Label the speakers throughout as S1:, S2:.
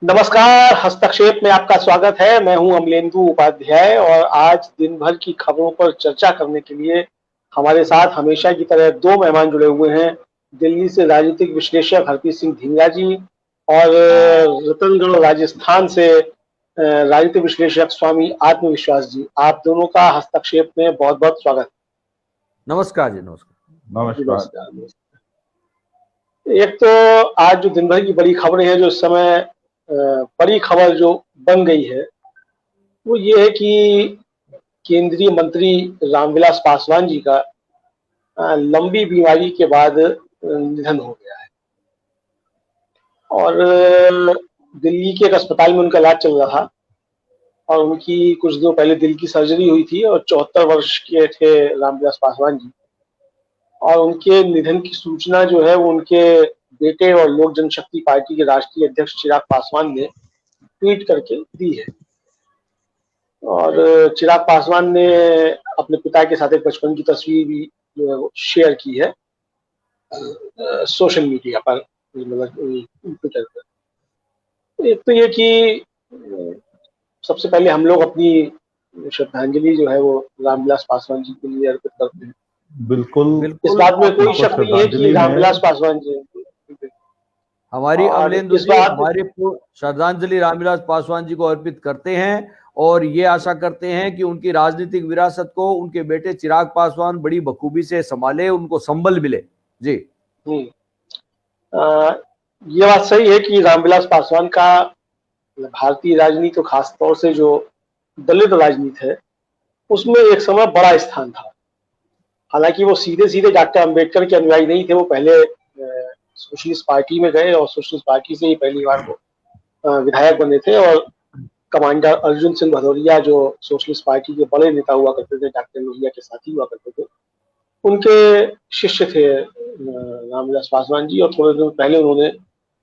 S1: नमस्कार, हस्तक्षेप में आपका स्वागत है। मैं हूं अमलेंदु उपाध्याय और आज दिन भर की खबरों पर चर्चा करने के लिए हमारे साथ हमेशा की तरह दो मेहमान जुड़े हुए हैं। दिल्ली से राजनीतिक विश्लेषक हरप्रीत सिंह ढींगरा जी और रतनगढ़ राजस्थान से राजनीतिक विश्लेषक स्वामी आत्मविश्वास जी। आप दोनों का हस्तक्षेप में बहुत बहुत स्वागत।
S2: नमस्कार जी। नमस्कार।
S1: नमस्कार। एक तो आज जो दिन भर की बड़ी खबरें हैं, जो इस समय बड़ी खबर जो बन गई है वो ये है कि केंद्रीय मंत्री रामविलास पासवान जी का लंबी बीमारी के बाद निधन हो गया है। और दिल्ली के एक अस्पताल में उनका इलाज चल रहा था और उनकी कुछ दिनों पहले दिल की सर्जरी हुई थी और 74 वर्ष के थे रामविलास पासवान जी। और उनके निधन की सूचना जो है वो उनके बेटे और लोक जनशक्ति पार्टी के राष्ट्रीय अध्यक्ष चिराग पासवान ने ट्वीट करके दी है। और चिराग पासवान ने अपने पिता के साथ एक बचपन की तस्वीर भी जो है वो शेयर की है सोशल मीडिया पर, मतलब ट्विटर पर। एक तो ये कि सबसे पहले हम लोग अपनी श्रद्धांजलि जो है वो रामविलास पासवान जी के लिए अर्पित करते हैं।
S2: बिल्कुल
S1: इस बात में कोई शक नहीं है कि रामविलास पासवान जी
S2: हमारी अमलेंदु
S1: इस
S2: जी
S1: बात
S2: हमारी श्रद्धांजलि रामविलास पासवान जी को अर्पित करते हैं और ये आशा करते हैं कि उनकी राजनीतिक विरासत को उनके बेटे चिराग पासवान बड़ी बखूबी से संभाले, उनको संबल मिले जी।
S1: ये बात सही है कि रामविलास पासवान का भारतीय राजनीति तो खास तौर से जो दलित राजनीति है उसमें एक समय बड़ा स्थान था। हालांकि वो सीधे सीधे डॉक्टर अंबेडकर के अनुयायी नहीं थे। वो पहले सोशलिस्ट पार्टी में गए और सोशलिस्ट पार्टी से ही पहली बार वो विधायक बने थे। और कमांडर अर्जुन सिंह भदौरिया जो सोशलिस्ट पार्टी के बड़े नेता हुआ करते थे, डॉक्टर लोहिया के साथी हुआ करते थे, उनके शिष्य थे रामविलास पासवान जी। और थोड़े दिन पहले उन्होंने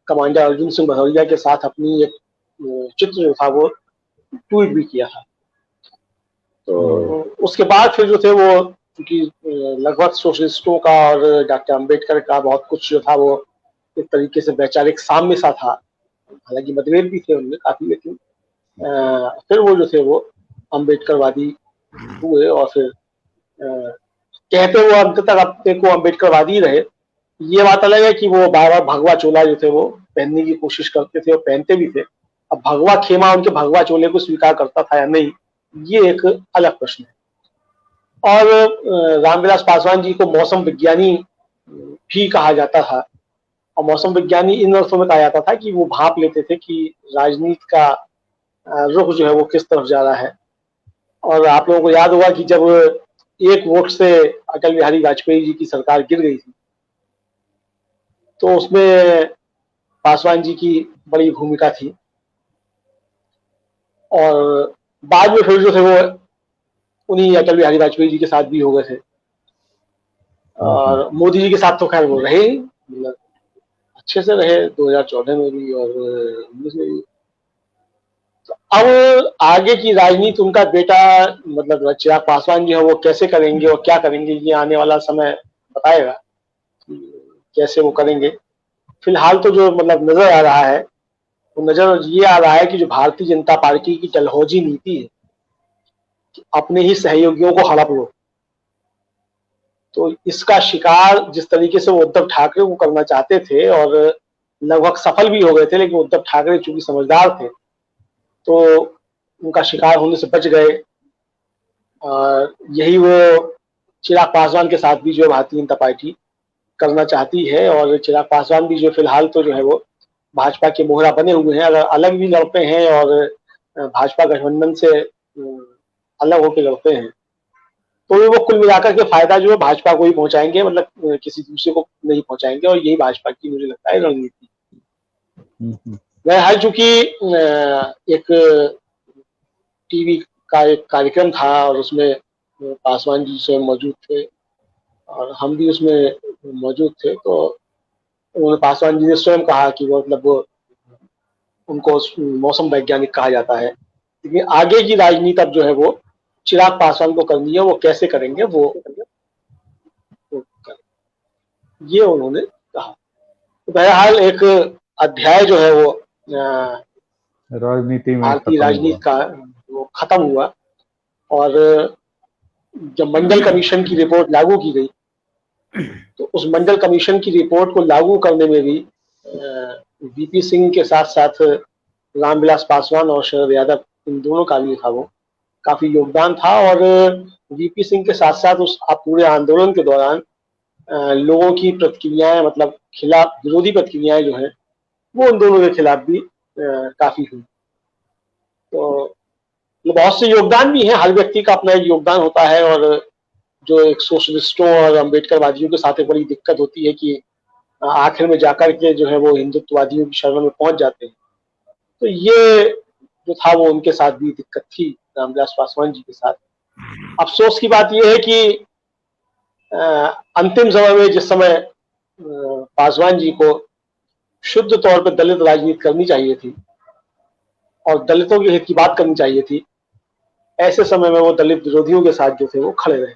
S1: कमांडर अर्जुन सिंह भदौरिया के साथ अपनी एक चित्र जो था वो ट्वीट भी किया था। तो उसके बाद फिर जो थे वो, क्योंकि लगभग सोशलिस्टों का और डॉक्टर अंबेडकर का बहुत कुछ जो था वो एक तरीके से वैचारिक साम्य सा था। हालांकि मतभेद भी थे उनमें काफी, लेकिन फिर वो जो थे वो अम्बेडकरवादी हुए और फिर कहते वो अंत तक अपने को अम्बेडकरवादी रहे। ये बात अलग है कि वो बार बार भगवा चोला जो थे वो पहनने की कोशिश करते थे और पहनते भी थे। अब भगवा खेमा उनके भगवा चोले को स्वीकार करता था या नहीं, ये एक अलग प्रश्न है। और रामविलास पासवान जी को मौसम विज्ञानी भी कहा जाता था। और मौसम विज्ञानी इन अर्थों में कहा जाता था कि वो भाप लेते थे कि राजनीति का रुख जो है वो किस तरफ जा रहा है। और आप लोगों को याद होगा कि जब एक वोट से अटल बिहारी वाजपेयी जी की सरकार गिर गई थी तो उसमें पासवान जी की बड़ी भूमिका थी। और बाद में फिर जो थे वो उन्हीं अटल बिहारी वाजपेयी जी के साथ भी हो गए थे। और मोदी जी के साथ तो खैर वो रहे, मतलब अच्छे से रहे 2014 में भी और 19 में भी। तो अब आगे की राजनीति उनका बेटा मतलब चिराग पासवान जो है वो कैसे करेंगे और क्या करेंगे, ये आने वाला समय बताएगा कैसे वो करेंगे। फिलहाल तो जो मतलब नजर आ रहा है वो नजर ये आ रहा है कि जो भारतीय जनता पार्टी की डलहौजी नीति है, अपने ही सहयोगियों को हड़प लो, तो इसका शिकार जिस तरीके से वो उद्धव ठाकरे को करना चाहते थे और लगभग सफल भी हो गए थे, लेकिन उद्धव ठाकरे चूंकि समझदार थे तो उनका शिकार होने से बच गए। यही वो चिराग पासवान के साथ भी जो भारतीय जनता पार्टी करना चाहती है। और चिराग पासवान भी जो फिलहाल तो जो है वो भाजपा के मोहरा बने हुए हैं। अगर अलग भी लड़ते हैं और भाजपा गठबंधन से अलग होकर लड़ते हैं तो वो कुल मिलाकर के फायदा जो है भाजपा को ही पहुंचाएंगे, मतलब किसी दूसरे को नहीं पहुंचाएंगे। और यही भाजपा की मुझे लगता है रणनीति। बहरहाल चूंकि एक टीवी का एक कार्यक्रम था और उसमें पासवान जी स्वयं मौजूद थे और हम भी उसमें मौजूद थे, तो उन्होंने पासवान जी ने स्वयं कहा कि वो मतलब वो उनको मौसम वैज्ञानिक कहा जाता है। लेकिन आगे की राजनीति अब जो है वो चिराग पासवान को करनी है। वो कैसे करेंगे वो ये उन्होंने कहा। तो बहरहाल एक अध्याय जो है वो
S3: राजनीति में
S1: भारतीय
S3: खत्म
S1: राजनीति
S3: हुआ।
S1: का वो खत्म हुआ। और जब मंडल कमीशन की रिपोर्ट लागू की गई तो उस मंडल कमीशन की रिपोर्ट को लागू करने में भी वीपी सिंह के साथ साथ रामविलास पासवान और शरद यादव, इन दोनों का भी था वो काफी योगदान था। और वीपी सिंह के साथ साथ उस पूरे आंदोलन के दौरान लोगों की प्रतिक्रियाएं, मतलब खिलाफ विरोधी प्रतिक्रियाएं जो है वो उन दोनों के खिलाफ भी काफी हुई। तो बहुत से योगदान भी है, हर व्यक्ति का अपना एक योगदान होता है। और जो एक सोशलिस्टों और अम्बेडकरवादियों के साथ एक बड़ी दिक्कत होती है कि आखिर में जाकर के जो है वो हिंदुत्ववादियों की शरण में पहुंच जाते हैं। तो ये जो था वो उनके साथ भी दिक्कत थी, रामविलास पासवान जी के साथ। अफसोस की बात यह है कि अंतिम समय में जिस समय पासवान जी को शुद्ध तौर पर दलित राजनीति करनी चाहिए थी और दलितों के हित की बात करनी चाहिए थी, ऐसे समय में वो दलित विरोधियों के साथ जो थे वो खड़े रहे।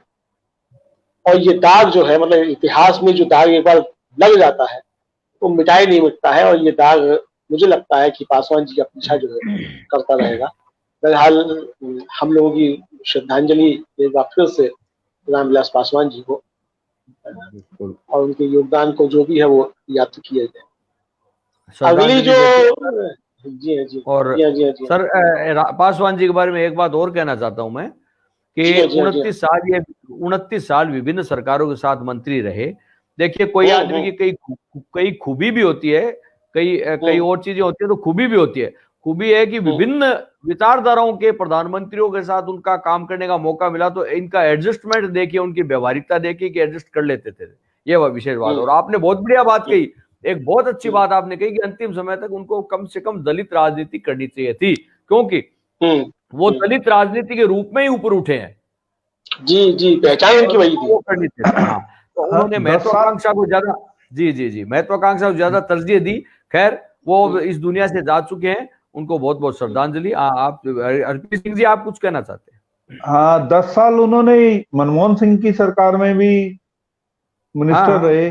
S1: और ये दाग जो है, मतलब इतिहास में जो दाग एक बार लग जाता है वो मिटाए नहीं मिटता है। और ये दाग मुझे लगता है कि पासवान जी का पीछा जो है करता रहेगा। बहरहाल हम लोगों की श्रद्धांजलि एक बार फिर से रामविलास पासवान जी को और उनके योगदान को जो भी है वो याद किया जाए। अगली जो जी हाँ जी
S2: और
S1: जी हाँ जी हाँ जी
S2: सर पासवान जी के बारे में एक बात और कहना चाहता हूं मैं कि 29 साल विभिन्न सरकारों के साथ मंत्री रहे। देखिए कोई आदमी की कई खूबी भी होती है, कई और चीजें होती है, तो खूबी भी होती है। खूबी है कि विभिन्न विचारधाराओं के प्रधानमंत्रियों के साथ उनका काम करने का मौका मिला, तो इनका एडजस्टमेंट देखिए, उनकी व्यवहारिकता देखिए कि एडजस्ट कर लेते थे। ये वह विशेष बात। और आपने बहुत बढ़िया बात कही, एक बहुत अच्छी बात आपने कही कि अंतिम समय तक उनको कम से कम दलित राजनीति करनी चाहिए थी, क्योंकि वो दलित राजनीति के रूप में ही ऊपर उठे हैं।
S1: जी जी, पहचान उनकी वही थी।
S2: वो करनी चाहिए। हाँ, तो उन्होंने महत्वाकांक्षा को ज्यादा जी महत्वाकांक्षा को ज्यादा तरजीह दी। खैर वो इस दुनिया से जा चुके हैं, उनको बहुत बहुत श्रद्धांजलि। आप हरप्रीत सिंह जी, आप कुछ कहना चाहते हैं?
S3: हाँ, 10 साल उन्होंने मनमोहन सिंह की सरकार में भी मिनिस्टर रहे।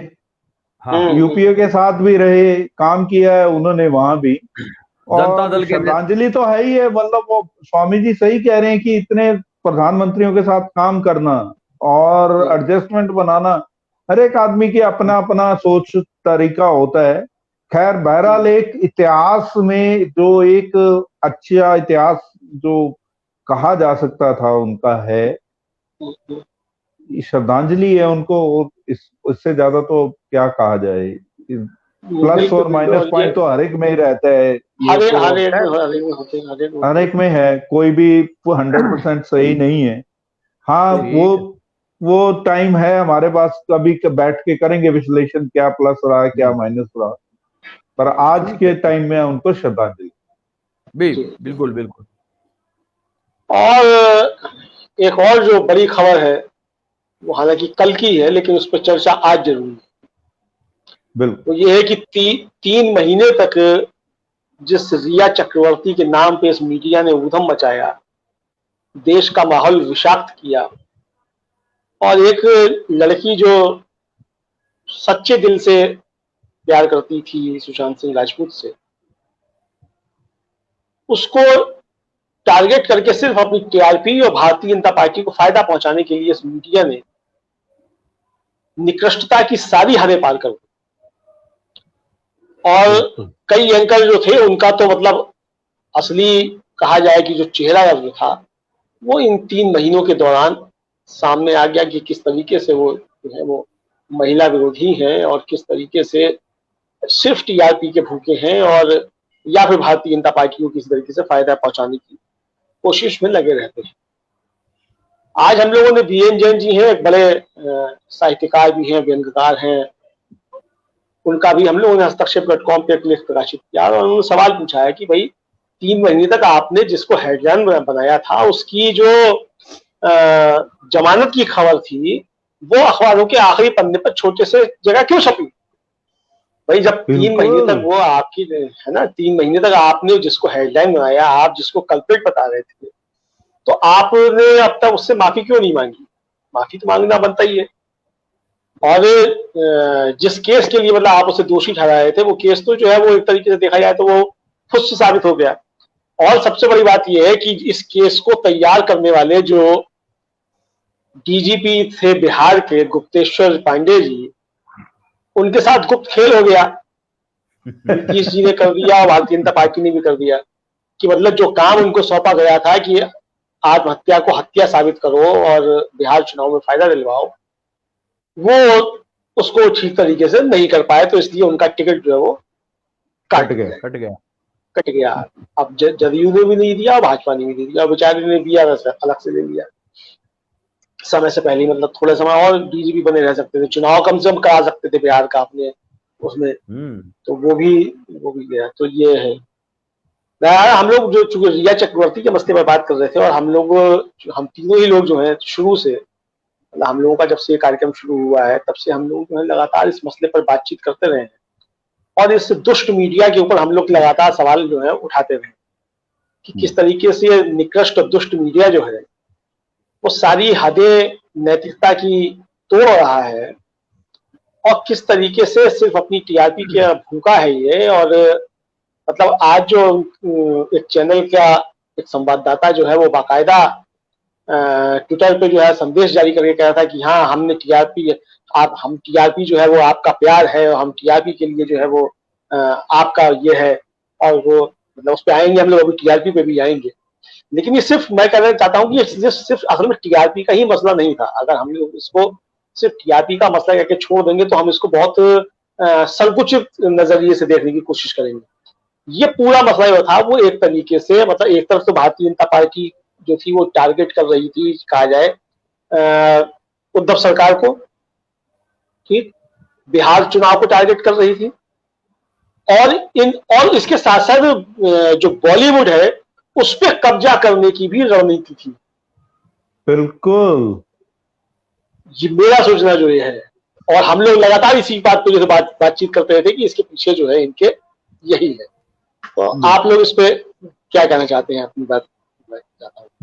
S3: हाँ, यूपीए के साथ भी रहे, काम किया है उन्होंने वहां भी।
S2: जनता दल के
S3: श्रद्धांजलि तो है ही है। मतलब वो स्वामी जी सही कह रहे हैं कि इतने प्रधानमंत्रियों के साथ काम करना और एडजस्टमेंट बनाना, हर एक आदमी की अपना अपना सोच तरीका होता है। खैर बहरहाल एक इतिहास में जो एक अच्छा इतिहास जो कहा जा सकता था उनका है, श्रद्धांजलि है उनको। और इससे ज्यादा तो क्या कहा जाए। प्लस और माइनस पॉइंट तो हर एक में ही रहता है। हर एक में है, कोई भी 100% सही नहीं है। हाँ, वो टाइम है हमारे पास, कभी बैठ के करेंगे विश्लेषण, क्या प्लस रहा है क्या माइनस रहा। पर आज के टाइम में उनको श्रद्धांजलि।
S2: बिल्कुल बिल्कुल।
S1: और एक और जो बड़ी खबर है वो हालांकि कल की है, लेकिन उस पर चर्चा आज जरूरी है।
S3: बिल्कुल।
S1: तो ये है कि 3 महीने तक जिस रिया चक्रवर्ती के नाम पे इस मीडिया ने ऊधम मचाया, देश का माहौल विषाक्त किया, और एक लड़की जो सच्चे दिल से प्यार करती थी सुशांत सिंह राजपूत से, उसको टारगेट करके सिर्फ अपनी टीआरपी और भारतीय जनता पार्टी को फायदा पहुंचाने के लिए इस मीडिया ने निकृष्टता की सारी हदें पार कर दी। और कई एंकर जो थे उनका तो मतलब असली कहा जाए कि जो चेहरा जो था वो इन 3 महीनों के दौरान सामने आ गया कि किस तरीके से वो जो है वो महिला विरोधी हैं और किस तरीके से सिर्फ टीआरपी के भूखे हैं, और या फिर भारतीय जनता पार्टी को किसी तरीके से फायदा पहुंचाने की कोशिश में लगे रहते हैं। आज हम लोगों ने बीएन जैन जी हैं, एक बड़े साहित्यकार भी हैं, व्यंग्यकार हैं, उनका भी हम लोगों ने हस्तक्षेप.com पे एक लेख प्रकाशित किया और उन्होंने सवाल पूछा है कि भाई 3 महीने तक आपने जिसको हेडलाइन बनाया था उसकी जो जमानत की खबर थी वो अखबारों के आखिरी पन्ने पर छोटे से जगह क्यों छपी? भाई जब 3 महीने तक वो आपकी है ना, 3 महीने तक आपने जिसको हेडलाइन बनाया, आप जिसको कल्प्रिट बता रहे थे, तो आपने अब तक उससे माफी क्यों नहीं मांगी? माफी तो मांगना बनता ही है। और जिस केस के लिए मतलब आप उसे दोषी ठहराए थे, वो केस तो जो है वो एक तरीके से देखा जाए तो वो फुस साबित हो गया। और सबसे बड़ी बात यह है कि इस केस को तैयार करने वाले जो डीजीपी थे बिहार के, गुप्तेश्वर पांडे जी, उनके साथ गुप्त खेल हो गया। नीतीश जी ने कर दिया और भारतीय जनता पार्टी ने भी कर दिया कि मतलब जो काम उनको सौंपा गया था कि आत्महत्या को हत्या साबित करो और बिहार चुनाव में फायदा दिलवाओ, वो उसको ठीक तरीके से नहीं कर पाए, तो इसलिए उनका टिकट जो है वो कट गया। अब जदयू ने भी नहीं दिया और भाजपा ने भी नहीं दिया, बेचारे ने दिया वैसे अलग से ले लिया समय से पहले, मतलब थोड़े समय और डीजीपी बने रह सकते थे, चुनाव कम से कम करा सकते थे बिहार का अपने उसमें, तो वो भी गया। तो ये है, हम लोग जो चूंकि रिया चक्रवर्ती के मसले पर बात कर रहे थे, और हम तीनों ही लोग जो हैं शुरू से, मतलब हम लोगों का जब से ये कार्यक्रम शुरू हुआ है तब से हम लोग जो है लगातार इस मसले पर बातचीत करते रहे हैं, और इस दुष्ट मीडिया के ऊपर हम लोग लगातार सवाल जो है उठाते रहे कि किस तरीके से निकृष्ट दुष्ट मीडिया जो है वो सारी हदें नैतिकता की तोड़ रहा है, और किस तरीके से सिर्फ अपनी टीआरपी के भूखा है ये। और मतलब आज जो एक चैनल का एक संवाददाता जो है वो बाकायदा ट्विटर पे जो है संदेश जारी करके कह रहा था कि हाँ हमने टीआरपी, हम टीआरपी जो है वो आपका प्यार है, और हम टीआरपी के लिए जो है वो आपका ये है, और वो मतलब उस पर आएंगे हम लोग, अभी टीआरपी पे भी आएंगे। लेकिन ये सिर्फ मैं कहना चाहता हूँ कि ये सिर्फ असल में टीआरपी का ही मसला नहीं था। अगर हम लोग इसको सिर्फ टीआरपी का मसला करके छोड़ देंगे तो हम इसको बहुत संकुचित नजरिए से देखने की कोशिश करेंगे। ये पूरा मसला जो था वो एक तरीके से, मतलब एक तरफ तो भारतीय जनता पार्टी जो थी वो टारगेट कर रही थी, कहा जाए उद्धव सरकार को, ठीक, बिहार चुनाव को टारगेट कर रही थी, और इसके साथ साथ जो बॉलीवुड है उस पर कब्जा करने की भी रणनीति थी।
S3: बिल्कुल, ये
S1: मेरा सोचना जो ये है, और हम लोग लगातार इसी बात पे जो बातचीत करते रहे थे कि इसके पीछे जो है इनके यही है। तो आप लोग इस पे क्या कहना चाहते हैं? अपनी बात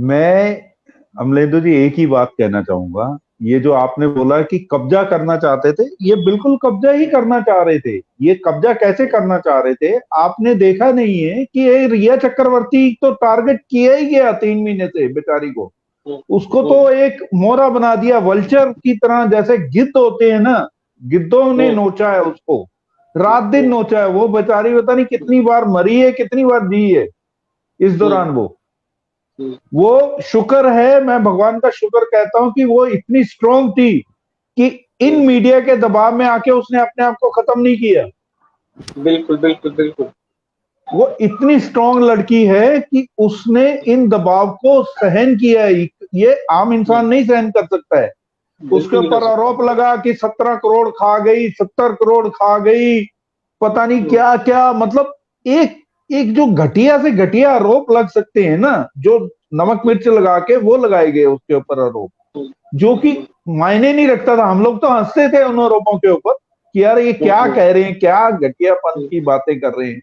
S3: मैं अमलेंदु जी एक ही बात कहना चाहूंगा, ये जो आपने बोला कि कब्जा करना चाहते थे, ये बिल्कुल कब्जा ही करना चाह रहे थे। ये कब्जा कैसे करना चाह रहे थे, आपने देखा नहीं है कि ये रिया चक्रवर्ती तो टारगेट किया ही गया 3 महीने से बेचारी को, उसको तो एक मोरा बना दिया, वल्चर की तरह, जैसे गिद्ध होते हैं ना, गिद्धों ने नोचा है उसको, रात दिन नोचा है। वो बेचारी पता नहीं कितनी बार मरी है, कितनी बार जी है इस दौरान। वो शुक्र है, मैं भगवान का शुक्र कहता हूं कि वो इतनी स्ट्रांग थी कि इन मीडिया के दबाव में आके उसने अपने आप को खत्म नहीं किया।
S1: बिल्कुल बिल्कुल बिल्कुल,
S3: वो इतनी स्ट्रांग लड़की है कि उसने इन दबाव को सहन किया है। ये आम इंसान नहीं सहन कर सकता है। उसके ऊपर आरोप लगा कि 17 करोड़ खा गई, 70 करोड़ खा गई, पता नहीं क्या क्या, मतलब एक जो घटिया से घटिया आरोप लग सकते हैं ना, जो नमक मिर्च लगा के वो लगाए गए उसके ऊपर आरोप, जो कि मायने नहीं रखता था। हम लोग तो हंसते थे उन आरोपों के ऊपर कि यार ये क्या कह रहे हैं, क्या घटियापन की बातें कर रहे हैं,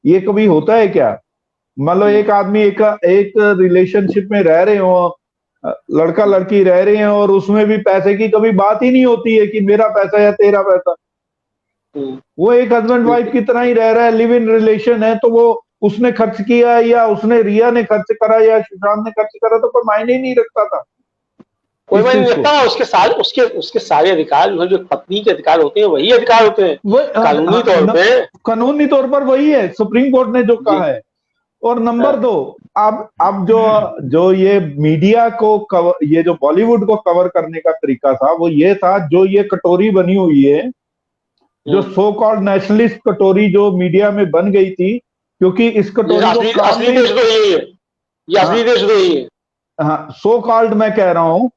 S3: ये कभी होता है क्या? मतलब एक आदमी एक रिलेशनशिप में रह रहे हो, लड़का लड़की रह रहे हैं, और उसमें भी पैसे की कभी बात ही नहीं होती है कि मेरा पैसा या तेरा पैसा। वो एक हस्बैंड वाइफ की तरह ही रह रहा है, लिव इन रिलेशन है, तो वो उसने खर्च किया या उसने रिया ने खर्च करा या सुशांत ने खर्च करा, तो कोई मायने ही नहीं रखता था,
S1: कोई मायने नहीं रखता। उसके सारे अधिकार जो है, जो पत्नी के अधिकार होते हैं वही अधिकार होते हैं
S3: कानूनी तौर पर वही है, सुप्रीम कोर्ट ने जो कहा है। और नंबर 2, अब जो ये मीडिया को ये जो बॉलीवुड को कवर करने का तरीका था वो ये था, जो ये कटोरी बनी हुई है, जो सो कॉल्ड नेशनलिस्ट कटोरी जो मीडिया में बन गई थी, क्योंकि इस कटोरी को
S1: असली देश है,
S3: हाँ सो कॉल्ड मैं कह रहा हूं,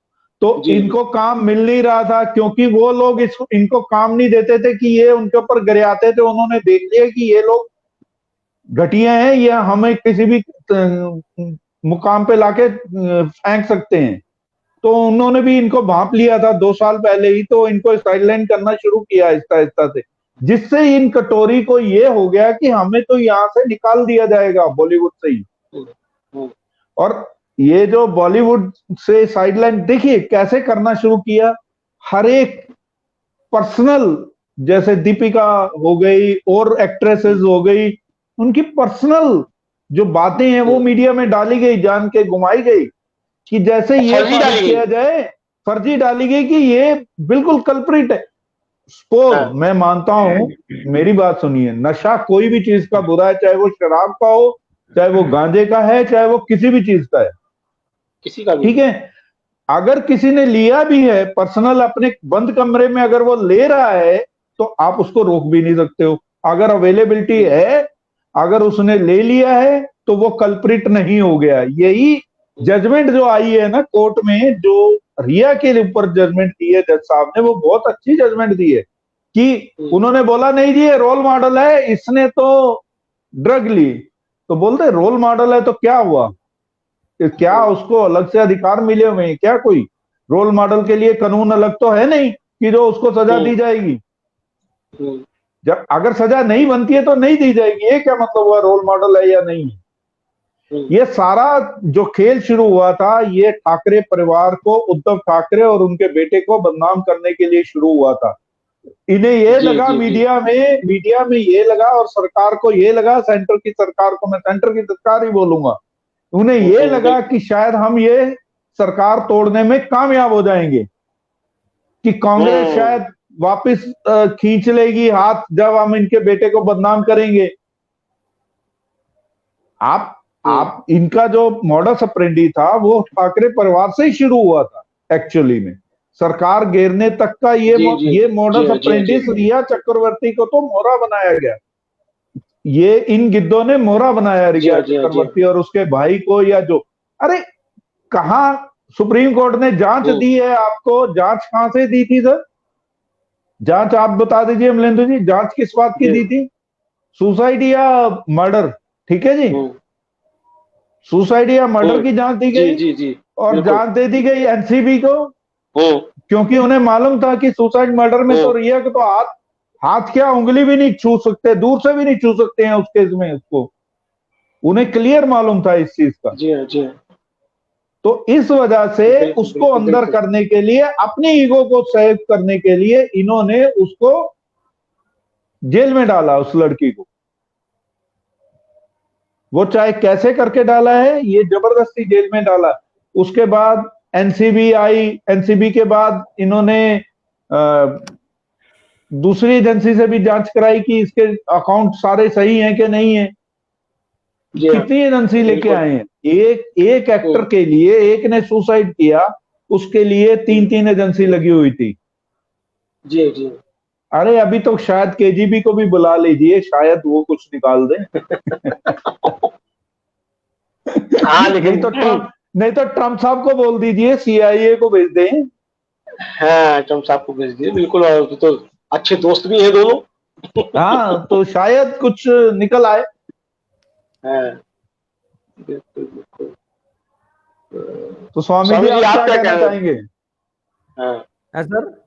S3: तो इनको काम मिल नहीं रहा था, क्योंकि वो लोग इनको काम नहीं देते थे कि ये उनके ऊपर गरियाते थे। उन्होंने देख लिया कि ये लोग घटिया हैं, ये हमें किसी भी मुकाम पे लाके फेंक सकते हैं, तो उन्होंने भी इनको भांप लिया था 2 साल पहले ही, तो इनको साइडलाइन करना शुरू किया आहिस्ता आहिस्ता से, जिससे इन कटोरी को ये हो गया कि हमें तो यहां से निकाल दिया जाएगा बॉलीवुड से ही। और ये जो बॉलीवुड से साइडलाइन देखिए कैसे करना शुरू किया, हर एक पर्सनल, जैसे दीपिका हो गई और एक्ट्रेसेस हो गई, उनकी पर्सनल जो बातें हैं वो मीडिया में डाली गई, जान के घुमाई गई कि जैसे ये किया जाए, फर्जी डाली गई कि ये बिल्कुल कल्प्रिट है। स्पोज मैं मानता हूं, मेरी बात सुनिए, नशा कोई भी चीज का बुरा है, चाहे वो शराब का हो, चाहे वो गांजे का है, चाहे वो किसी भी चीज का है,
S1: किसी का भी,
S3: ठीक है। अगर किसी ने लिया भी है पर्सनल अपने बंद कमरे में, अगर वो ले रहा है तो आप उसको रोक भी नहीं सकते हो। अगर अवेलेबिलिटी है, अगर उसने ले लिया है तो वो कल्प्रिट नहीं हो गया। यही जजमेंट जो आई है ना कोर्ट में, जो रिया के ऊपर जजमेंट दी है जज साहब ने, वो बहुत अच्छी जजमेंट दी है कि उन्होंने बोला नहीं जी ये रोल मॉडल है, इसने तो ड्रग ली, तो बोलते रोल मॉडल है तो क्या हुआ, क्या उसको अलग से अधिकार मिले हुए हैं क्या? कोई रोल मॉडल के लिए कानून अलग तो है नहीं कि जो उसको सजा दी जाएगी। जब अगर सजा नहीं बनती है तो नहीं दी जाएगी, ये क्या मतलब हुआ रोल मॉडल है या नहीं? ये सारा जो खेल शुरू हुआ था, ये ठाकरे परिवार को, उद्धव ठाकरे और उनके बेटे को बदनाम करने के लिए शुरू हुआ था। इन्हें ये लगा, मीडिया में ये लगा, और सरकार को ये लगा, सेंटर की सरकार को, मैं सेंटर की सरकार ही बोलूंगा, उन्हें ये लगा कि शायद हम ये सरकार तोड़ने में कामयाब हो जाएंगे, कि कांग्रेस शायद वापस खींच लेगी हाथ जब हम इनके बेटे को बदनाम करेंगे। आप इनका जो मॉडस ऑपरेंडी था वो ठाकरे परिवार से ही शुरू हुआ था एक्चुअली में, सरकार गिरने तक का ये मॉडस ऑपरेंडी रिया चक्रवर्ती को तो मोहरा बनाया गया। ये इन गिद्धों ने मोहरा बनाया रिया चक्रवर्ती और उसके भाई को, या जो, अरे कहां सुप्रीम कोर्ट ने जांच दी है आपको? जांच कहां से दी थी सर? जांच आप बता दीजिए अमलेंदु जी, जांच किस बात की दी थी? सुसाइड या मर्डर? ठीक है जी, सुसाइड या मर्डर की जांच दी गई। जी, और जांच दे दी गई एनसीबी को, क्योंकि उन्हें मालूम था कि सुसाइड मर्डर में तो रिया को तो हाथ क्या उंगली भी नहीं छू सकते, दूर से भी नहीं छू सकते हैं उस केस में उसको, उन्हें क्लियर मालूम था इस चीज का। जी। तो इस वजह से उसको अंदर करने के लिए, अपनी ईगो को सेव करने के लिए, इन्होंने उसको जेल में डाला, उस लड़की को। वो चाहे कैसे करके डाला है, ये जबरदस्ती जेल में डाला। उसके बाद एनसीबी आई, एनसीबी के बाद इन्होंने दूसरी एजेंसी से भी जांच कराई कि इसके अकाउंट सारे सही हैं कि नहीं है। कितनी एजेंसी लेके आए हैं? एक एक्टर के लिए, एक ने सुसाइड किया, उसके लिए 3 एजेंसी लगी हुई थी। जी। अरे अभी तो शायद केजीबी को भी बुला लीजिए, शायद वो कुछ निकाल दे। हाँ, लेकिन नहीं तो ट्रम्प साहब को बोल दीजिए, सीआईए को भेज दें।
S1: हाँ, ट्रम्प साहब को भेज दिए, बिल्कुल, तो अच्छे दोस्त भी हैं दोनों।
S3: हाँ, तो शायद कुछ निकल आए।
S1: बिल्कुल।
S3: तो स्वामी जी आप क्या कहना चाहेंगे?
S2: सर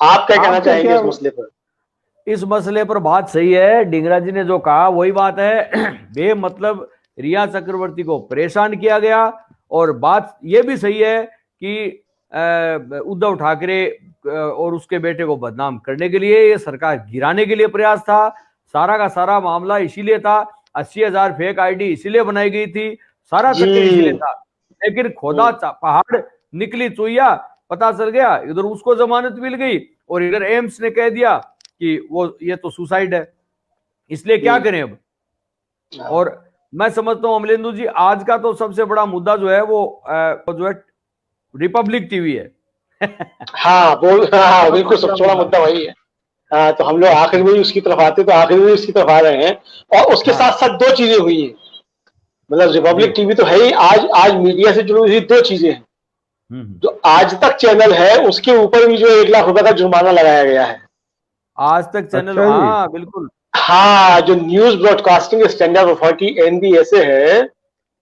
S1: आप क्या कहना चाहेंगे इस मसले पर?
S2: इस मसले पर बात सही है, डिंगरा जी ने जो कहा वही बात है। बेमतलब रिया चक्रवर्ती को परेशान किया गया, और बात यह भी सही है कि उद्धव ठाकरे और उसके बेटे को बदनाम करने के लिए, ये सरकार गिराने के लिए प्रयास था। सारा का सारा मामला इसीलिए था, 80,000 फेक आईडी इसीलिए बनाई गई थी, सारा चक्कर इसीलिए था। लेकिन खोदा पहाड़ निकली चुईया, पता चल गया, इधर उसको जमानत मिल गई और इधर एम्स ने कह दिया कि वो ये तो सुसाइड है, इसलिए क्या करें अब। और मैं समझता हूं अमलेंदु जी, आज का तो सबसे बड़ा मुद्दा जो है वो जो है रिपब्लिक टीवी है।
S1: हाँ, बिल्कुल सबसे बड़ा मुद्दा वही है। तो हम लोग आखिर में उसकी तरफ आते, तो आखिर में उसकी तरफ आ रहे हैं। और उसके साथ साथ 2 चीजें हुई हैं, मतलब रिपब्लिक टीवी तो है ही, आज मीडिया से जुड़ी हुई 2 चीजें हैं। जो आज तक चैनल है उसके ऊपर भी जो 1 लाख रुपए का जुर्माना लगाया गया है।
S2: आज तक चैनल, हाँ बिल्कुल,
S1: हाँ, जो news broadcasting standard authority NBSA है,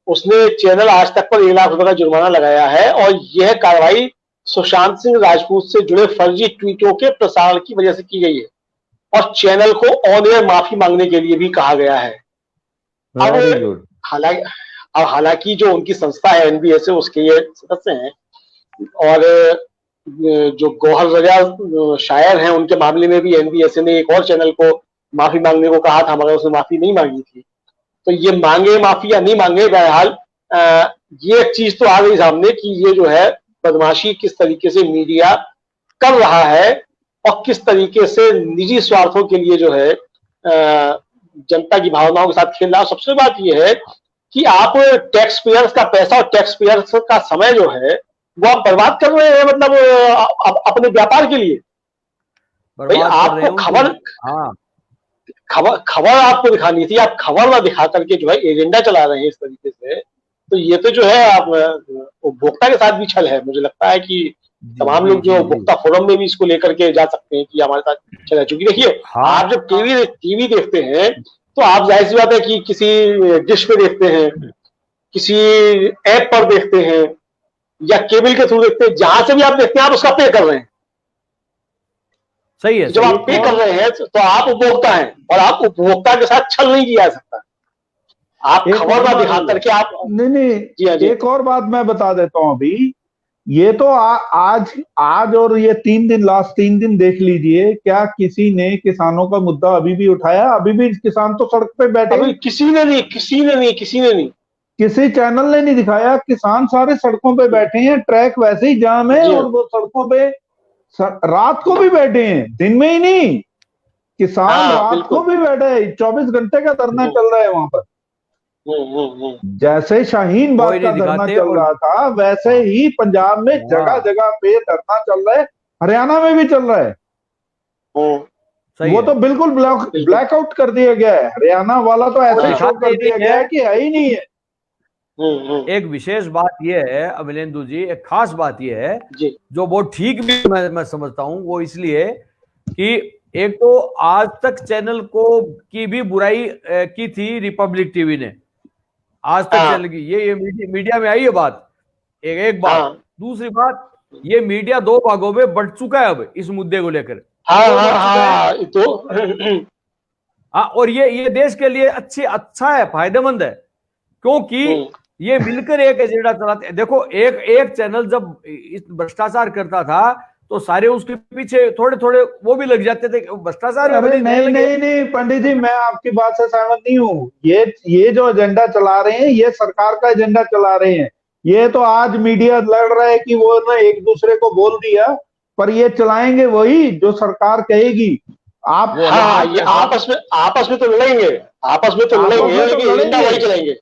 S1: उसने चैनल आज तक पर 1 लाख रुपए का जुर्माना लगाया है। और यह कार्रवाई सुशांत सिंह राजपूत से जुड़े फर्जी ट्वीटों के प्रसारण की वजह से की गई है, और चैनल को ऑन एयर माफी मांगने के लिए भी कहा गया है। अब हालांकि जो उनकी संस्था है एनबीएसए, उसके ये सदस्य हैं, और जो गौहर रजा शायर हैं, उनके मामले में भी एनबीएसए ने एक और चैनल को माफी मांगने को कहा था, मगर उसने माफी नहीं मांगी थी। तो ये मांगे माफी या नहीं मांगे, बहरहाल ये एक चीज तो आ गई सामने कि ये जो है बदमाशी किस तरीके से मीडिया कर रहा है और किस तरीके से निजी स्वार्थों के लिए जो है जनता की भावनाओं के साथ खेल रहा है। सबसे बात यह है कि आप टैक्स पेयर्स का पैसा और टैक्स पेयर्स का समय जो है वो आप बर्बाद कर रहे हैं, मतलब अपने व्यापार के लिए। भाई आपको खबर आपको दिखानी थी, आप खबर ना दिखा करके जो है एजेंडा चला रहे हैं इस तरीके से, तो ये तो जो है आप उपभोक्ता के साथ भी छल है। मुझे लगता है कि तमाम लोग जो उपभोक्ता फोरम में भी इसको लेकर के जा सकते हैं कि हमारे साथ छल है। चूंकि देखिए आप जब टीवी देखते हैं तो आप जाहिर सी बात है कि किसी डिश पे देखते हैं, किसी ऐप पर देखते हैं या केबल के थ्रू देखते हैं, जहां से भी आप देखते हैं आप उसका पे कर रहे हैं।
S2: सही है।
S1: जब आप पे कर रहे हैं तो आप उपभोक्ता हैं और आप उपभोक्ता के साथ छल नहीं किया जा सकता। आप खबर ना दिखा करके आप
S3: नहीं, एक और बात मैं बता देता हूं अभी। ये तो आज और ये लास्ट 3 दिन देख लीजिए, क्या किसी ने किसानों का मुद्दा अभी भी उठाया? अभी भी किसान तो सड़क पे बैठे हैं।
S1: किसी ने नहीं। किसी
S3: चैनल ने नहीं दिखाया। किसान सारे सड़कों पे बैठे हैं, ट्रैक वैसे ही जाम है और वो सड़कों पे रात को भी बैठे हैं, दिन में ही नहीं। किसान रात को भी बैठे हैं, 24 घंटे का धरना चल रहा है वहां पर। जैसे शाहीन बाग का धरना चल रहा था, वैसे ही पंजाब में जगह जगह पे धरना चल रहा है, हरियाणा में भी चल रहा है। वो तो बिल्कुल ब्लैकआउट कर दिया गया है। हरियाणा वाला तो ऐसे शो कर दिया गया है कि है ही नहीं है।
S2: एक विशेष बात यह है अमलेंदु जी, एक खास बात यह है जो बहुत ठीक भी मैं समझता हूं, वो इसलिए कि एक तो आज तक चैनल को की भी बुराई की थी रिपब्लिक टीवी ने, आज तक चैनल की ये मीडिया में आई है बात, एक बात। दूसरी बात, ये मीडिया 2 भागों में बढ़ चुका है अब इस मुद्दे को लेकर। और ये देश के लिए अच्छा है, फायदेमंद है, क्योंकि ये मिलकर एक एजेंडा चलाते हैं। देखो एक चैनल जब भ्रष्टाचार करता था तो सारे उसके पीछे थोड़े थोड़े वो भी लग जाते थे भ्रष्टाचार।
S3: नहीं पंडित जी, मैं आपकी बात से सहमत नहीं हूँ। ये जो एजेंडा चला रहे हैं, ये सरकार का एजेंडा चला रहे हैं। ये तो आज मीडिया लड़ रहा है कि वो ना एक दूसरे को बोल दिया, पर ये चलाएंगे वही जो सरकार कहेगी। आप
S1: ये आपस में तो लड़ेंगे, लेकिन एजेंडा वही चलाएंगे।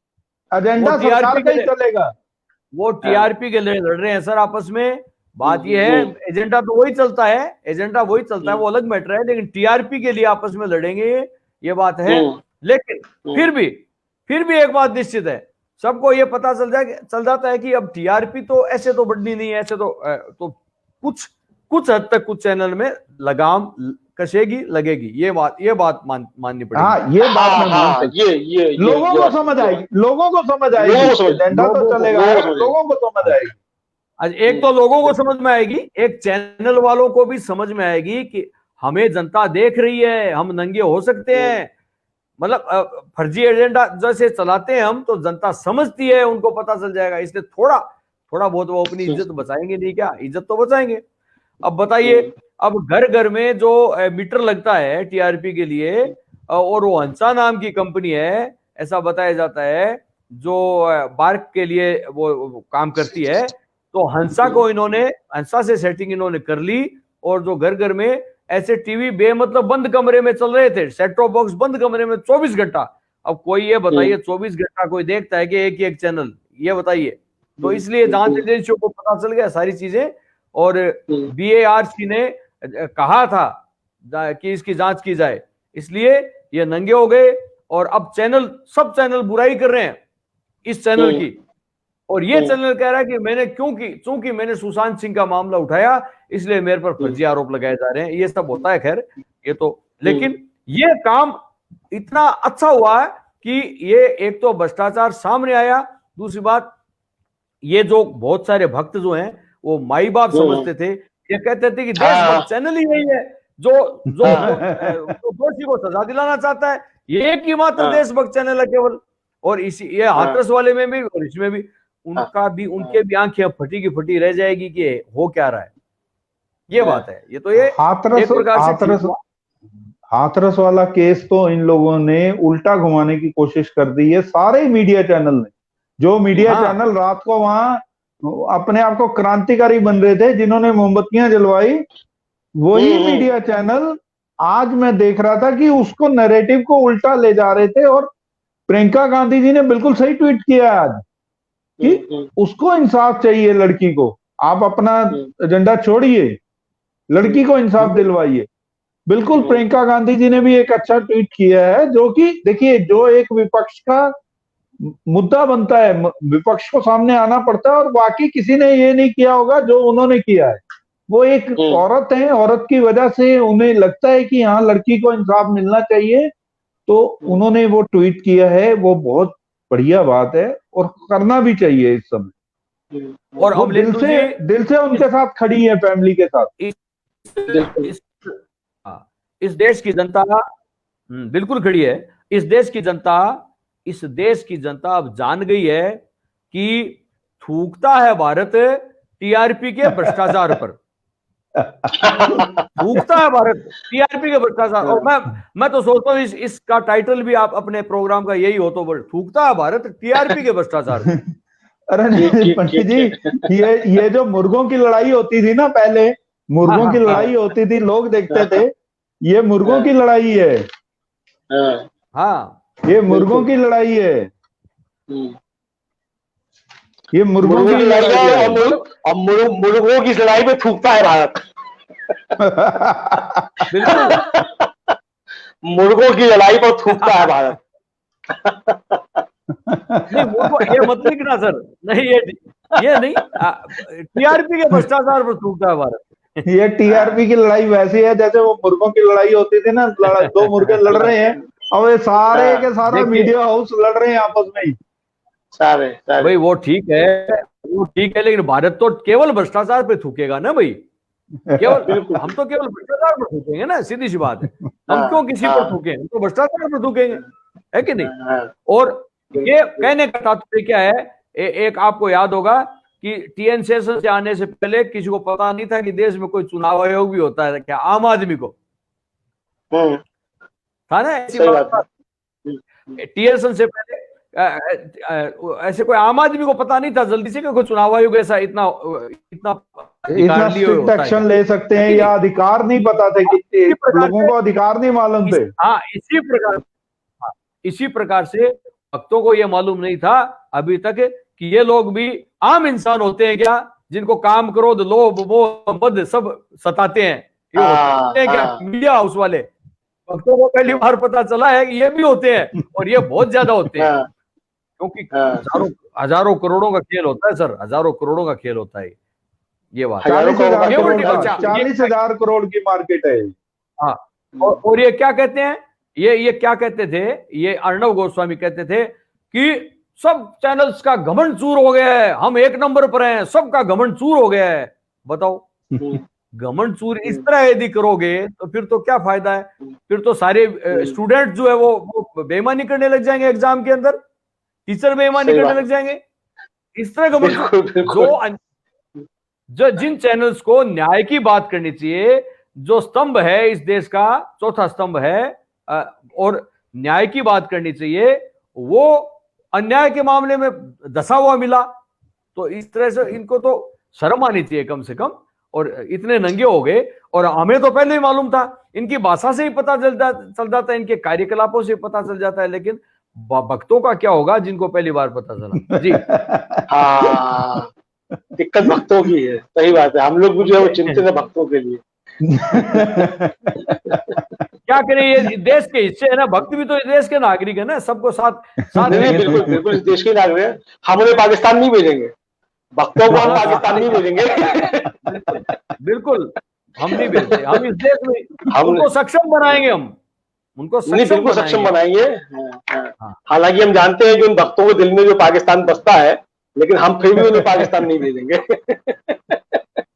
S3: एजेंडा सरकार का ही चलेगा।
S2: वो टीआरपी के लिए लड़ रहे हैं सर आपस में। बात ये है एजेंडा तो वही चलता है, वो अलग मैटर है, लेकिन टीआरपी के लिए आपस में लड़ेंगे, ये बात है। लेकिन फिर भी एक बात निश्चित है, सबको ये पता चल जाता है कि अब टीआरपी तो ऐसे तो बढ़नी नहीं है, ऐसे तो कुछ हद तक कुछ चैनल में लगाम कसेगी, लगेगी। ये बात माननी पड़ेगी।
S3: हाँ, ये बात ये लोगों को समझ आएगी, एजेंडा तो चलेगा, लोगों को समझ आएगी।
S2: एक तो लोगों को समझ में आएगी, एक चैनल वालों को भी समझ में आएगी कि हमें जनता देख रही है, हम नंगे हो सकते हैं। मतलब फर्जी एजेंडा जैसे चलाते हैं हम, तो जनता समझती है, उनको पता चल जाएगा। इसलिए थोड़ा बहुत वो अपनी इज्जत बचाएंगे नहीं क्या? इज्जत तो बचाएंगे। अब बताइए, अब घर घर में जो मीटर लगता है टीआरपी के लिए, और वो हंसा नाम की कंपनी है, ऐसा बताया जाता है, जो बार्क के लिए वो काम करती है। तो हंसा से सेटिंग इन्होंने कर ली, और जो घर घर में ऐसे टीवी बेमतलब बंद कमरे में चल रहे थे, सेट टॉप बॉक्स बंद कमरे में 24 घंटा। अब कोई ये बताइए 24 घंटा कोई देखता है कि एक चैनल? ये बताइए। तो इसलिए जांच एजेंसियों को पता चल गया सारी चीजें, और बीएआरसी ने कहा था कि इसकी जांच की जाए, इसलिए ये नंगे हो गए। और अब सब चैनल बुराई कर रहे हैं इस चैनल की, और ये चैनल कह रहा है कि चूंकि मैंने सुशांत सिंह का मामला उठाया, इसलिए मेरे पर फर्जी आरोप लगाए जा रहे हैं। ये सब होता है, खैर ये तो, लेकिन ये काम इतना अच्छा हुआ है कि ये एक तो भ्रष्टाचार सामने आया, दूसरी बात ये जो बहुत सारे भक्त जो हैं वो माई बाप समझते थे, ये कहते थे कि देशभक्त चैनल ही नहीं है जो दोषी को सजा दिलाना चाहता है, ये एक ही मात्र देशभक्त चैनल है केवल। और ये हाथरस वाले में भी और इसमें भी उनके भी आंखें फटी की फटी रह जाएगी कि हो क्या रहा है। ये बात है। ये तो ये
S3: हाथरस वाला केस तो इन लोगों ने उल्टा घुमाने की कोशिश कर दी है, सारे मीडिया चैनल ने। जो मीडिया चैनल रात को वहां अपने आप को क्रांतिकारी बन रहे थे, जिन्होंने मोमबत्तियां जलवाई, वही मीडिया चैनल आज मैं देख रहा था कि उसको नैरेटिव को उल्टा ले जा रहे थे। और प्रियंका गांधी जी ने बिल्कुल सही ट्वीट किया आज कि उसको इंसाफ चाहिए, लड़की को। आप अपना एजेंडा छोड़िए, लड़की को इंसाफ दिलवाइए। बिल्कुल प्रियंका गांधी जी ने भी एक अच्छा ट्वीट किया है, जो कि देखिए, जो एक विपक्ष का मुद्दा बनता है, विपक्ष को सामने आना पड़ता है, और बाकी किसी ने ये नहीं किया होगा जो उन्होंने किया है। वो एक औरत है, औरत की वजह से उन्हें लगता है कि हाँ, लड़की को इंसाफ मिलना चाहिए, तो उन्होंने वो ट्वीट किया है। वो बहुत बढ़िया बात है और करना भी चाहिए इस समय। और वो दिल से उनके साथ खड़ी है, फैमिली के साथ।
S2: इस देश की जनता बिल्कुल खड़ी है। इस देश की जनता अब जान गई है कि थूकता है भारत टीआरपी के भ्रष्टाचार पर। थूकता है भारत टीआरपी के भ्रष्टाचार। और मैं तो सोचता हूँ इसका टाइटल भी आप अपने प्रोग्राम का यही हो तो बोल, थूकता है भारत टीआरपी के भ्रष्टाचार।
S3: अरे नहीं पंडित जी, ये जो मुर्गों की लड़ाई होती थी ना, पहले मुर्गों की लड़ाई होती थी, लोग देखते थे, ये मुर्गों की लड़ाई है।
S2: हाँ,
S3: ये मुर्गों की लड़ाई है, ये मुर्गों की लड़ाई है।
S1: और मुर्गों की लड़ाई में थूकता है भारत।
S2: बिल्कुल,
S1: मुर्गों की लड़ाई पर थूकता है भारत।
S2: नहीं, ये मत लिखना सर, नहीं ये नहीं, टीआरपी के भ्रष्टाचार पर थूकता है भारत।
S3: ये टीआरपी की लड़ाई वैसी है जैसे वो मुर्गों की लड़ाई होती थी ना, दो मुर्गे लड़ रहे हैं और ये सारे के सारा मीडिया हाउस लड़ रहे हैं आपस में ही, सारे
S2: भाई। वो ठीक है, लेकिन भारत तो केवल भ्रष्टाचार पे थूकेगा ना भाई। केवल हम तो केवल भ्रष्टाचार पर थूकेंगे ना, सीधी सी बात है। हम क्यों किसी पर थूकें, हम तो भ्रष्टाचार पर थूकेंगे, है कि नहीं? और ये कहने का तात्पर्य क्या है, एक आपको याद होगा कि टीएन शेषन से आने से पहले किसी को पता नहीं था कि देश में कोई चुनाव आयोग भी होता है क्या, आम आदमी को था ना ऐसी बात। टीएन से पहले ऐसे कोई आम आदमी को पता नहीं था जल्दी से कि कोई चुनाव आयोग ऐसा इतना
S3: एक्शन ले सकते हैं, या अधिकार नहीं पता थे कि लोगों को अधिकार नहीं मालूम थे।
S2: हाँ, इसी प्रकार से भक्तों को यह मालूम नहीं था अभी तक कि ये लोग भी आम इंसान होते हैं क्या, जिनको काम क्रोध लोभ मोह मद सब सताते हैं। ये होते हैं क्या मीडिया हाउस वाले? भक्तों को पहली बार पता चला है कि ये भी होते हैं, और ये बहुत ज्यादा होते हैं, क्योंकि हजारों करोड़ों का खेल होता है सर, हजारों करोड़ों का खेल होता है ये बात।
S3: 40,000 करोड़ की मार्केट है।
S2: हाँ, और ये क्या कहते हैं, ये क्या कहते थे, ये अर्णव गोस्वामी कहते थे कि सब चैनल्स का घमंड चूर हो गया है, हम एक नंबर पर हैं, सबका घमंड चूर हो गया है। बताओ, घमंड चूर इस तरह यदि करोगे तो फिर तो क्या फायदा है? फिर तो सारे स्टूडेंट जो है वो बेईमानी करने लग जाएंगे एग्जाम के अंदर, टीचर बेईमानी करने लग जाएंगे। इस तरह घमंड जो जिन चैनल्स को न्याय की बात करनी चाहिए, जो स्तंभ है इस देश का, चौथा स्तंभ है, और न्याय की बात करनी चाहिए, वो अन्याय के मामले में धसा हुआ मिला। तो इस तरह से इनको तो शर्म आनी चाहिए कम से कम, और इतने नंगे हो गए। और हमें तो पहले ही मालूम था, इनकी भाषा से ही पता चल जाता है, इनके कार्यकलापों से पता चल जाता है, लेकिन भक्तों का क्या होगा जिनको पहली बार पता चला जी।
S1: हाँ, दिक्कत भक्तों की है, सही बात है। हम लोग भी जो है वो चिंतित है भक्तों के लिए।
S2: क्या करें, ये देश के हिस्से है ना, भक्त भी तो देश के नागरिक है ना, सबको साथ
S1: नहीं, बिल्कुल इस देश के नागरिक है। हम उन्हें पाकिस्तान नहीं भेजेंगे, भक्तों को हम पाकिस्तान नहीं भेजेंगे।
S2: बिल्कुल हम नहीं भेजते, हम इस देश में उनको सक्षम बनाएंगे, हम उनको
S1: बिल्कुल सक्षम बनाएंगे। हालांकि हम जानते हैं कि उन भक्तों के दिल में जो पाकिस्तान बसता है, लेकिन हम फिर भी उन्हें पाकिस्तान नहीं भेजेंगे।